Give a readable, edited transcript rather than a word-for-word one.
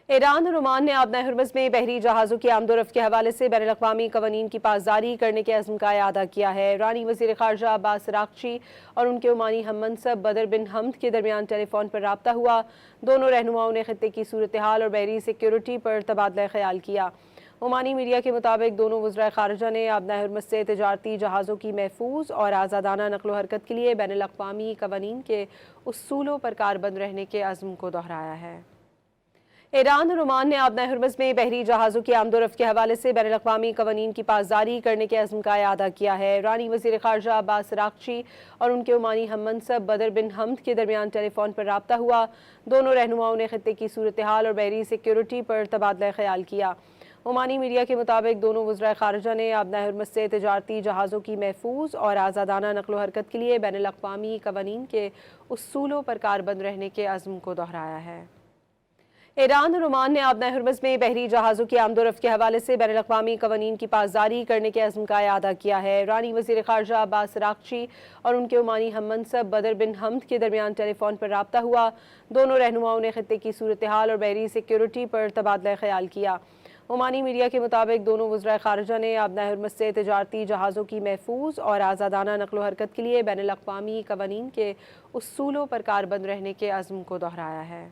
ایران اور عمان نے آبنۂ ہرمز میں بحری جہازوں کی آمد و رفت کے حوالے سے بین الاقوامی قوانین کی پاسداری کرنے کے عزم کا اعادہ کیا ہے۔ ایرانی وزیر خارجہ عباس اراغچی اور ان کے عمانی ہم منصب بدر بن حمد کے درمیان ٹیلی فون پر رابطہ ہوا۔ دونوں رہنماؤں نے خطے کی صورتحال اور بحری سیکیورٹی پر تبادلہ خیال کیا۔ عمانی میڈیا کے مطابق دونوں وزرائے خارجہ نے آبنۂ ہرمز سے تجارتی جہازوں کی محفوظ اور آزادانہ نقل و حرکت کے لیے بین الاقوامی قوانین کے اصولوں پر کاربند رہنے کے عزم کو دہرایا ہے۔ ایران اور عمان نے آبنۂ ہرمز میں بحری جہازوں کی آمد و رفت کے حوالے سے بین الاقوامی قوانین کی پاسداری کرنے کے عزم کا اعادہ کیا ہے۔ ایرانی وزیر خارجہ عباس اراغچی اور ان کے عمانی ہم منصب بدر بن حمد کے درمیان ٹیلی فون پر رابطہ ہوا۔ دونوں رہنماؤں نے خطے کی صورتحال اور بحری سیکیورٹی پر تبادلہ خیال کیا۔ عمانی میڈیا کے مطابق دونوں وزرائے خارجہ نے آبنۂ ہرمز سے تجارتی جہازوں کی محفوظ اور آزادانہ نقل و حرکت کے لیے بین الاقوامی قوانین کے اصولوں پر کاربند رہنے کے عزم کو دہرایا ہے۔ ایران اور عمان نے آبنۂ ہرمز میں بحری جہازوں کی آمد و رفت کے حوالے سے بین الاقوامی قوانین کی پاسداری کرنے کے عزم کا اعادہ کیا ہے۔ ایرانی وزیر خارجہ عباس اراغچی اور ان کے عمانی ہم منصب بدر بن حمد کے درمیان ٹیلی فون پر رابطہ ہوا۔ دونوں رہنماؤں نے خطے کی صورتحال اور بحری سیکیورٹی پر تبادلہ خیال کیا۔ عمانی میڈیا کے مطابق دونوں وزرائے خارجہ نے آبنۂ ہرمز سے تجارتی جہازوں کی محفوظ اور آزادانہ نقل و حرکت کے لیے بین الاقوامی قوانین کے اصولوں پر کاربند رہنے کے عزم کو دہرایا ہے۔